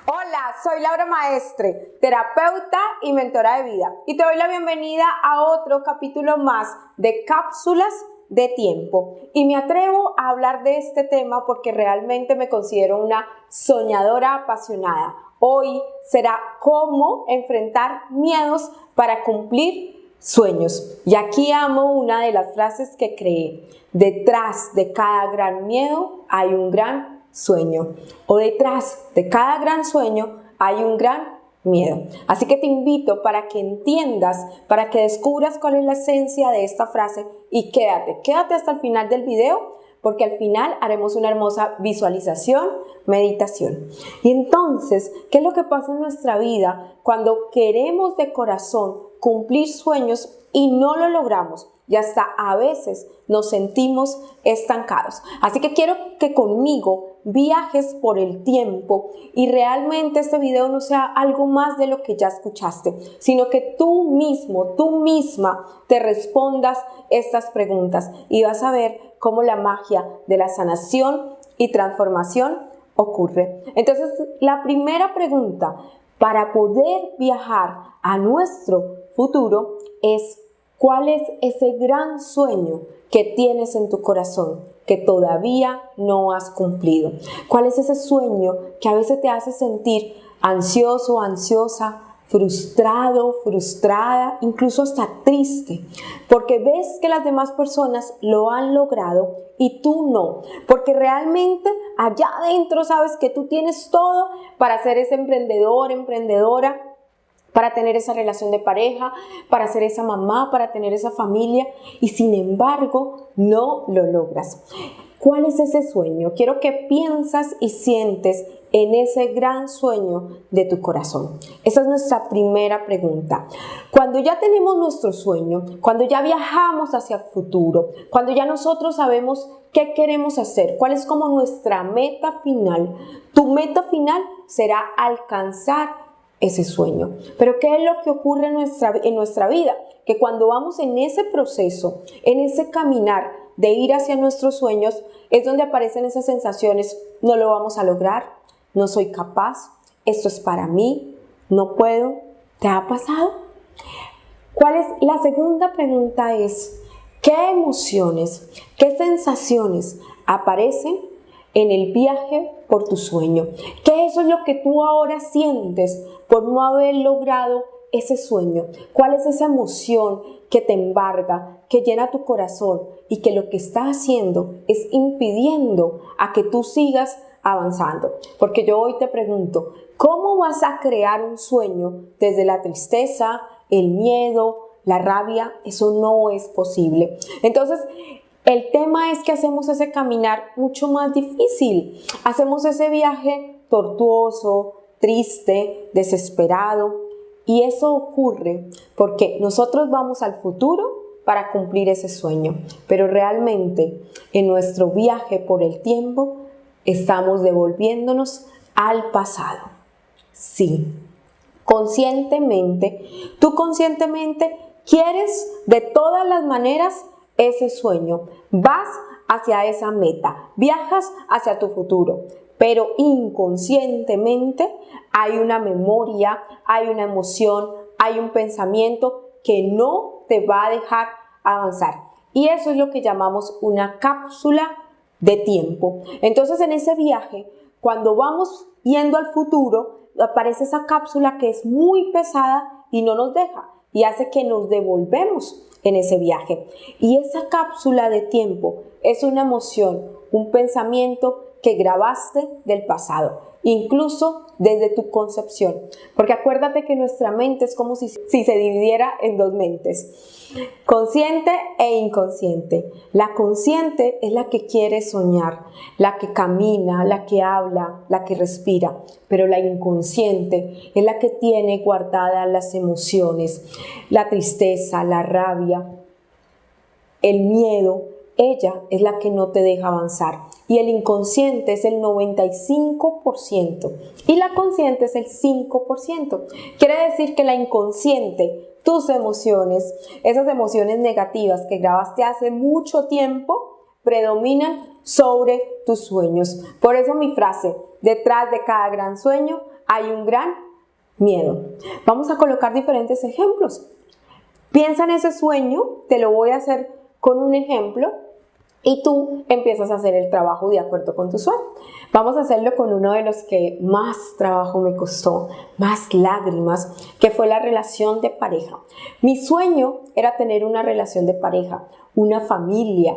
Hola, soy Laura Maestre, terapeuta y mentora de vida, y te doy la bienvenida a otro capítulo más de Cápsulas de Tiempo. Y me atrevo a hablar de este tema porque realmente me considero una soñadora apasionada. Hoy será cómo enfrentar miedos para cumplir sueños. Y aquí amo una de las frases que creé: detrás de cada gran miedo hay un gran sueño, o detrás de cada gran sueño hay un gran miedo. Así que te invito para que entiendas, para que descubras cuál es la esencia de esta frase, y quédate hasta el final del video, porque al final haremos una hermosa visualización, meditación. Y entonces, ¿qué es lo que pasa en nuestra vida cuando queremos de corazón cumplir sueños y no lo logramos? Y hasta a veces nos sentimos estancados. Así que quiero que conmigo viajes por el tiempo y realmente este video no sea algo más de lo que ya escuchaste, sino que tú mismo, tú misma te respondas estas preguntas y vas a ver cómo la magia de la sanación y transformación ocurre. Entonces, la primera pregunta para poder viajar a nuestro futuro es: ¿cuál es ese gran sueño que tienes en tu corazón que todavía no has cumplido? ¿Cuál es ese sueño que a veces te hace sentir ansioso, ansiosa, frustrado, frustrada, incluso hasta triste? Porque ves que las demás personas lo han logrado y tú no. Porque realmente allá adentro sabes que tú tienes todo para ser ese emprendedor, emprendedora, para tener esa relación de pareja, para ser esa mamá, para tener esa familia, y sin embargo no lo logras. ¿Cuál es ese sueño? Quiero que piensas y sientes en ese gran sueño de tu corazón. Esa es nuestra primera pregunta. Cuando ya tenemos nuestro sueño, cuando ya viajamos hacia el futuro, cuando ya nosotros sabemos qué queremos hacer, cuál es como nuestra meta final, tu meta final será alcanzar ese sueño. Pero ¿qué es lo que ocurre en nuestra vida? Que cuando vamos en ese proceso, en ese caminar de ir hacia nuestros sueños, es donde aparecen esas sensaciones: no lo vamos a lograr, no soy capaz, esto es para mí, no puedo. ¿Te ha pasado? ¿Cuál es la segunda pregunta? Es: ¿qué emociones, qué sensaciones aparecen en el viaje por tu sueño? ¿Qué eso es lo que tú ahora sientes por no haber logrado ese sueño? ¿Cuál es esa emoción que te embarga, que llena tu corazón y que lo que está haciendo es impidiendo a que tú sigas avanzando? Porque yo hoy te pregunto: ¿cómo vas a crear un sueño desde la tristeza, el miedo, la rabia? Eso no es posible. Entonces, el tema es que hacemos ese caminar mucho más difícil. Hacemos ese viaje tortuoso, triste, desesperado. Y eso ocurre porque nosotros vamos al futuro para cumplir ese sueño. Pero realmente en nuestro viaje por el tiempo estamos devolviéndonos al pasado. Sí, conscientemente, tú conscientemente quieres de todas las maneras ese sueño, vas hacia esa meta, viajas hacia tu futuro, pero inconscientemente hay una memoria, hay una emoción, hay un pensamiento que no te va a dejar avanzar. Y eso es lo que llamamos una cápsula de tiempo. Entonces, en ese viaje, cuando vamos yendo al futuro, aparece esa cápsula que es muy pesada y no nos deja, y hace que nos devolvemos en ese viaje. Y esa cápsula de tiempo es una emoción, un pensamiento que grabaste del pasado, incluso desde tu concepción. Porque acuérdate que nuestra mente es como si se dividiera en dos mentes: consciente e inconsciente. La consciente es la que quiere soñar, la que camina, la que habla, la que respira. Pero la inconsciente es la que tiene guardadas las emociones, la tristeza, la rabia, el miedo. Ella es la que no te deja avanzar. Y el inconsciente es el 95% y la consciente es el 5%. Quiere decir que la inconsciente, tus emociones, esas emociones negativas que grabaste hace mucho tiempo, predominan sobre tus sueños. Por eso mi frase: detrás de cada gran sueño hay un gran miedo. Vamos a colocar diferentes ejemplos. Piensa en ese sueño, te lo voy a hacer con un ejemplo y tú empiezas a hacer el trabajo de acuerdo con tu sueño. Vamos a hacerlo con uno de los que más trabajo me costó, más lágrimas, que fue la relación de pareja. Mi sueño era tener una relación de pareja, una familia.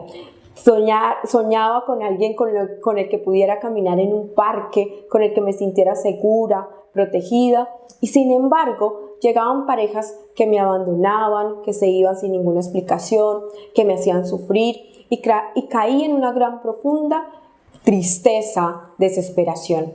Soñaba con alguien con el que pudiera caminar en un parque, con el que me sintiera segura, protegida, y sin embargo llegaban parejas que me abandonaban, que se iban sin ninguna explicación, que me hacían sufrir y caí en una gran profunda tristeza, desesperación.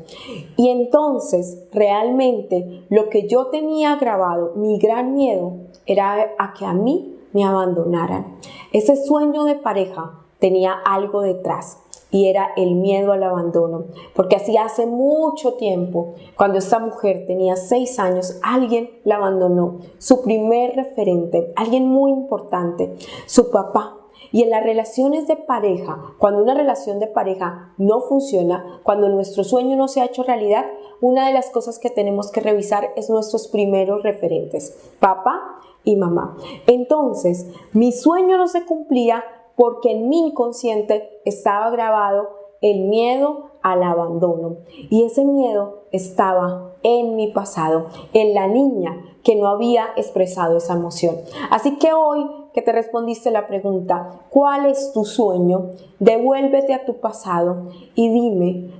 Y entonces realmente lo que yo tenía grabado, mi gran miedo, era a que a mí me abandonaran. Ese sueño de pareja tenía algo detrás y era el miedo al abandono, porque hacía hace mucho tiempo, cuando esta mujer tenía 6 años, alguien la abandonó, su primer referente, alguien muy importante, su papá. Y en las relaciones de pareja, cuando una relación de pareja no funciona, cuando nuestro sueño no se ha hecho realidad, una de las cosas que tenemos que revisar es nuestros primeros referentes, papá y mamá. Entonces, mi sueño no se cumplía porque en mi inconsciente estaba grabado el miedo al abandono. Y ese miedo estaba en mi pasado, en la niña que no había expresado esa emoción. Así que hoy que te respondiste la pregunta, ¿cuál es tu sueño? Devuélvete a tu pasado y dime,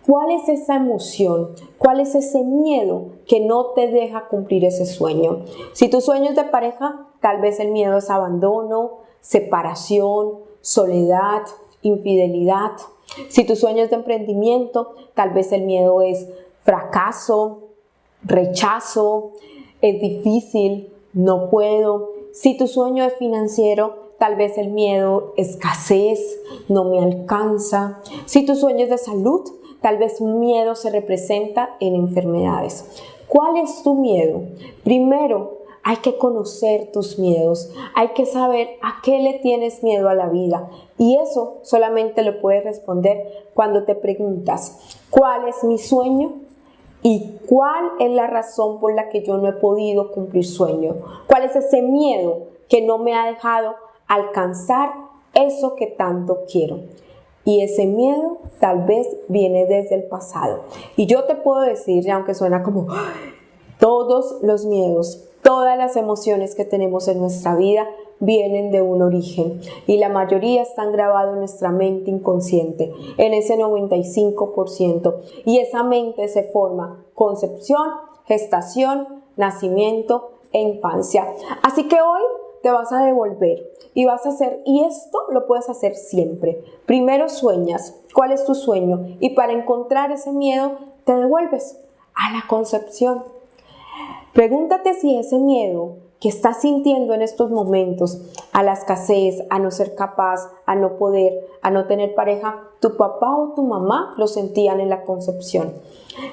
¿cuál es esa emoción? ¿Cuál es ese miedo que no te deja cumplir ese sueño? Si tu sueño es de pareja, tal vez el miedo es abandono, separación, soledad, infidelidad. Si tu sueño es de emprendimiento, tal vez el miedo es fracaso, rechazo, es difícil, no puedo. Si tu sueño es financiero, tal vez el miedo es escasez, no me alcanza. Si tu sueño es de salud, tal vez un miedo se representa en enfermedades. ¿Cuál es tu miedo? Primero, hay que conocer tus miedos, hay que saber a qué le tienes miedo a la vida. Y eso solamente lo puedes responder cuando te preguntas, ¿cuál es mi sueño? ¿Y cuál es la razón por la que yo no he podido cumplir sueño? ¿Cuál es ese miedo que no me ha dejado alcanzar eso que tanto quiero? Y ese miedo tal vez viene desde el pasado. Y yo te puedo decir, y aunque suena como todos los miedos, todas las emociones que tenemos en nuestra vida vienen de un origen y la mayoría están grabados en nuestra mente inconsciente, en ese 95%. Y esa mente se forma concepción, gestación, nacimiento e infancia. Así que hoy te vas a devolver y vas a hacer, y esto lo puedes hacer siempre. Primero sueñas, ¿cuál es tu sueño? Y para encontrar ese miedo te devuelves a la concepción. Pregúntate si ese miedo que estás sintiendo en estos momentos, a la escasez, a no ser capaz, a no poder, a no tener pareja, tu papá o tu mamá lo sentían en la concepción.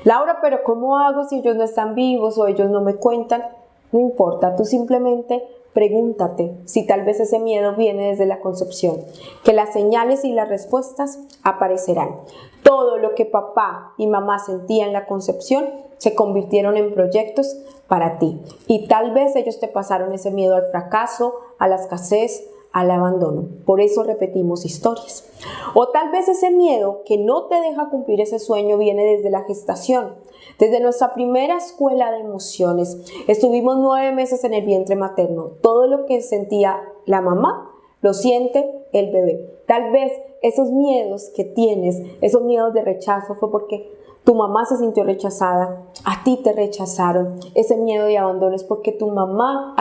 Laura, pero ¿cómo hago si ellos no están vivos o ellos no me cuentan? No importa, tú simplemente pregúntate si tal vez ese miedo viene desde la concepción, que las señales y las respuestas aparecerán. Todo lo que papá y mamá sentían en la concepción se convirtieron en proyectos para ti. Y tal vez ellos te pasaron ese miedo al fracaso, a la escasez, al abandono. Por eso repetimos historias. O tal vez ese miedo que no te deja cumplir ese sueño viene desde la gestación. Desde nuestra primera escuela de emociones, estuvimos 9 meses en el vientre materno. Todo lo que sentía la mamá, lo siente el bebé. Tal vez esos miedos que tienes, esos miedos de rechazo, fue porque tu mamá se sintió rechazada, a ti te rechazaron. Ese miedo de abandono es porque a tu mamá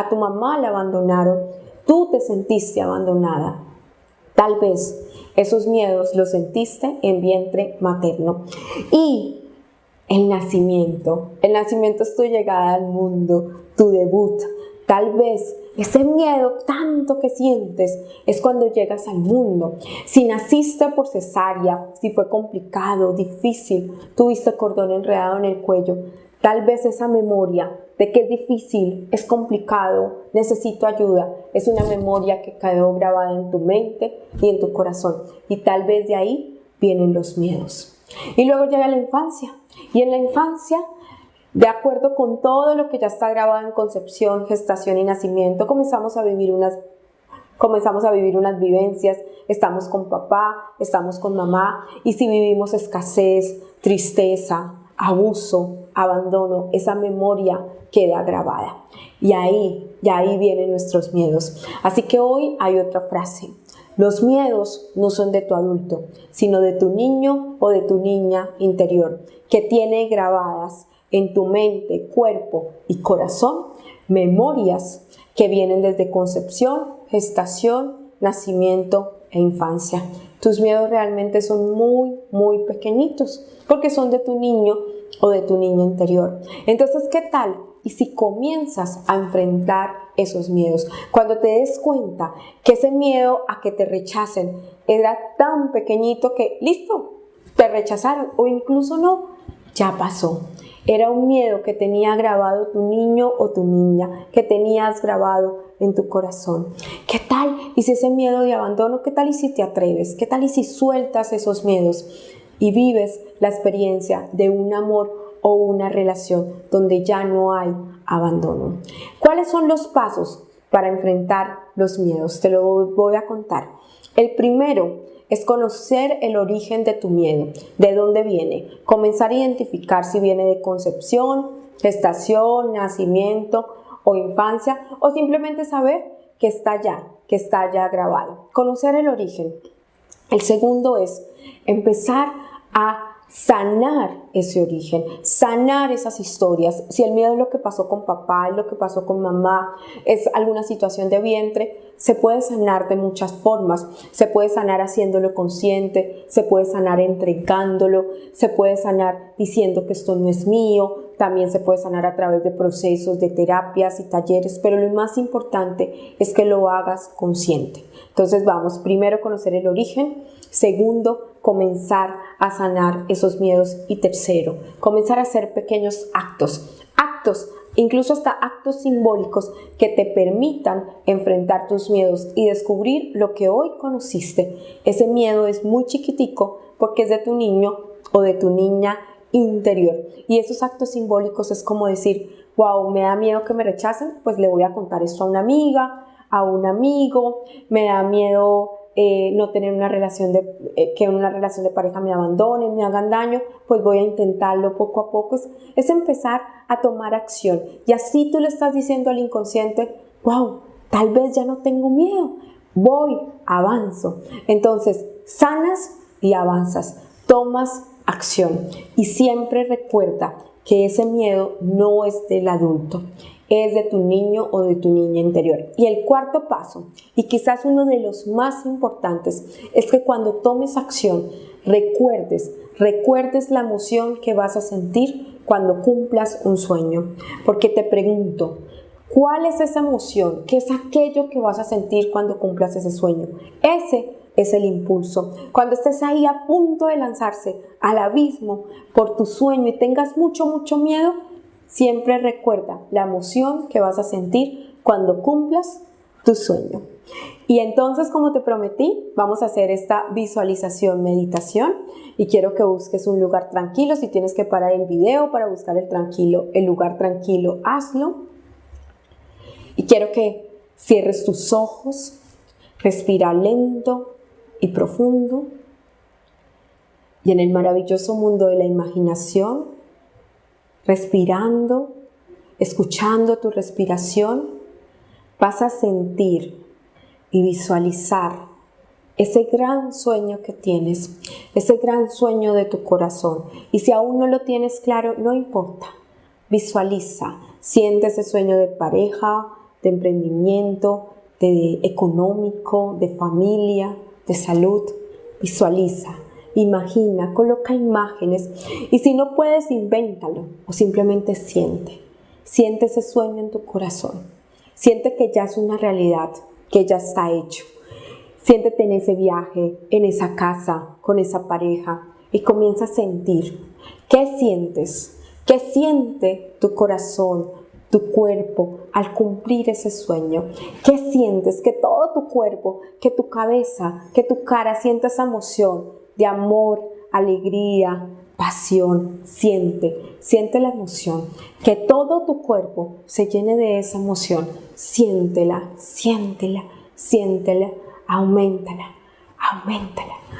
la abandonaron. Tú te sentiste abandonada. Tal vez esos miedos los sentiste en vientre materno. Y el nacimiento es tu llegada al mundo, tu debut. Tal vez ese miedo tanto que sientes es cuando llegas al mundo. Si naciste por cesárea, si fue complicado, difícil, tuviste cordón enredado en el cuello, tal vez esa memoria de que es difícil, es complicado, necesito ayuda, es una memoria que quedó grabada en tu mente y en tu corazón. Y tal vez de ahí vienen los miedos. Y luego llega la infancia. Y en la infancia De acuerdo con todo lo que ya está grabado en concepción, gestación y nacimiento, comenzamos a vivir unas vivencias, estamos con papá, estamos con mamá, y si vivimos escasez, tristeza, abuso, abandono, esa memoria queda grabada. Y ahí vienen nuestros miedos. Así que hoy hay otra frase. Los miedos no son de tu adulto, sino de tu niño o de tu niña interior, que tiene grabadas en tu mente, cuerpo y corazón memorias que vienen desde concepción, gestación, nacimiento e infancia. Tus miedos realmente son muy, muy pequeñitos porque son de tu niño o de tu niña interior. Entonces, ¿qué tal? Y si comienzas a enfrentar esos miedos, cuando te des cuenta que ese miedo a que te rechacen era tan pequeñito que, listo, te rechazaron o incluso no, ya pasó. Era un miedo que tenía grabado tu niño o tu niña, que tenías grabado en tu corazón. ¿Qué tal? Y si ese miedo de abandono, ¿qué tal y si te atreves? ¿Qué tal y si sueltas esos miedos y vives la experiencia de un amor o una relación donde ya no hay abandono? ¿Cuáles son los pasos para enfrentar los miedos? Te lo voy a contar. El primero es conocer el origen de tu miedo, de dónde viene, comenzar a identificar si viene de concepción, gestación, nacimiento o infancia, o simplemente saber que está ya grabado. Conocer el origen. El segundo es empezar a sanar ese origen, sanar esas historias. Si el miedo es lo que pasó con papá, es lo que pasó con mamá, es alguna situación de vientre, se puede sanar de muchas formas. Se puede sanar haciéndolo consciente, se puede sanar entregándolo, se puede sanar diciendo que esto no es mío, también se puede sanar a través de procesos, de terapias y talleres, pero lo más importante es que lo hagas consciente. Entonces vamos, primero conocer el origen, segundo, comenzar a sanar esos miedos y tercero, comenzar a hacer pequeños actos, incluso hasta actos simbólicos que te permitan enfrentar tus miedos y descubrir lo que hoy conociste. Ese miedo es muy chiquitico porque es de tu niño o de tu niña interior, y esos actos simbólicos es como decir, wow, me da miedo que me rechacen, pues le voy a contar esto a una amiga, a un amigo, me da miedo no tener una relación que en una relación de pareja me abandonen, me hagan daño, pues voy a intentarlo poco a poco. Es empezar a tomar acción, y así tú le estás diciendo al inconsciente, wow, tal vez ya no tengo miedo, voy, avanzo. Entonces sanas y avanzas, tomas acción, y siempre recuerda que ese miedo no es del adulto, es de tu niño o de tu niña interior. Y el cuarto paso, y quizás uno de los más importantes, es que cuando tomes acción, recuerdes la emoción que vas a sentir cuando cumplas un sueño. Porque te pregunto, ¿cuál es esa emoción? ¿Qué es aquello que vas a sentir cuando cumplas ese sueño? Ese es el impulso. Cuando estés ahí a punto de lanzarse al abismo por tu sueño y tengas mucho miedo, siempre recuerda la emoción que vas a sentir cuando cumplas tu sueño. Y entonces, como te prometí, vamos a hacer esta visualización, meditación, y quiero que busques un lugar tranquilo. Si tienes que parar el video para buscar el lugar tranquilo, hazlo. Y quiero que cierres tus ojos, respira lento y profundo, y en el maravilloso mundo de la imaginación, respirando, escuchando tu respiración, vas a sentir y visualizar ese gran sueño que tienes, ese gran sueño de tu corazón. Y si aún no lo tienes claro, no importa, visualiza, siente ese sueño de pareja, de emprendimiento, de económico, de familia, de salud. Visualiza. Imagina, coloca imágenes, y si no puedes, invéntalo o simplemente siente ese sueño en tu corazón, siente que ya es una realidad, que ya está hecho. Siéntete en ese viaje, en esa casa, con esa pareja, y comienza a sentir. ¿Qué sientes? ¿Qué siente tu corazón, tu cuerpo al cumplir ese sueño? ¿Qué sientes? Que todo tu cuerpo, que tu cabeza, que tu cara sienta esa emoción de amor, alegría, pasión, siente la emoción, que todo tu cuerpo se llene de esa emoción, siéntela, auméntala,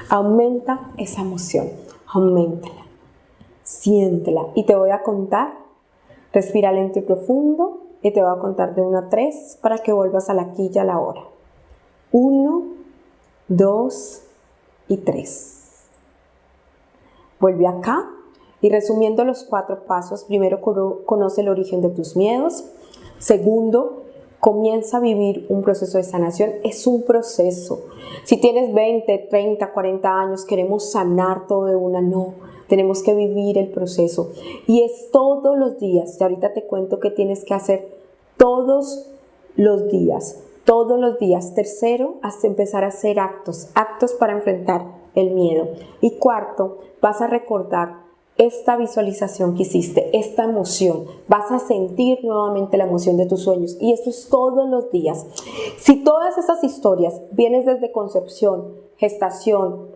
aumenta esa emoción, auméntala, siéntela. Y te voy a contar, respira lento y profundo, y te voy a contar de 1 a 3 para que vuelvas al aquí y a la hora. 1, 2 y 3. Vuelve acá y resumiendo los 4 pasos, primero conoce el origen de tus miedos. Segundo, comienza a vivir un proceso de sanación. Es un proceso. Si tienes 20, 30, 40 años, queremos sanar todo de una, no. Tenemos que vivir el proceso. Y es todos los días. Y ahorita te cuento que tienes que hacer todos los días. Todos los días. Tercero, hasta empezar a hacer actos para enfrentar el miedo. Y cuarto, vas a recordar esta visualización que hiciste, esta emoción. Vas a sentir nuevamente la emoción de tus sueños. Y esto es todos los días. Si todas estas historias vienes desde concepción, gestación,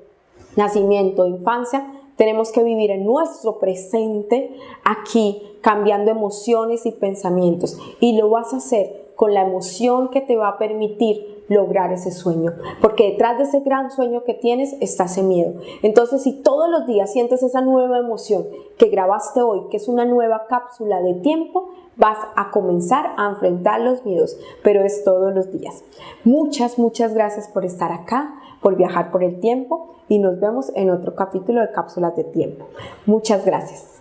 nacimiento, infancia, tenemos que vivir en nuestro presente, aquí, cambiando emociones y pensamientos. Y lo vas a hacer con la emoción que te va a permitir lograr ese sueño, porque detrás de ese gran sueño que tienes está ese miedo. Entonces, si todos los días sientes esa nueva emoción que grabaste hoy, que es una nueva cápsula de tiempo, vas a comenzar a enfrentar los miedos, pero es todos los días. Muchas gracias por estar acá, por viajar por el tiempo, y nos vemos en otro capítulo de Cápsulas de Tiempo. Muchas gracias.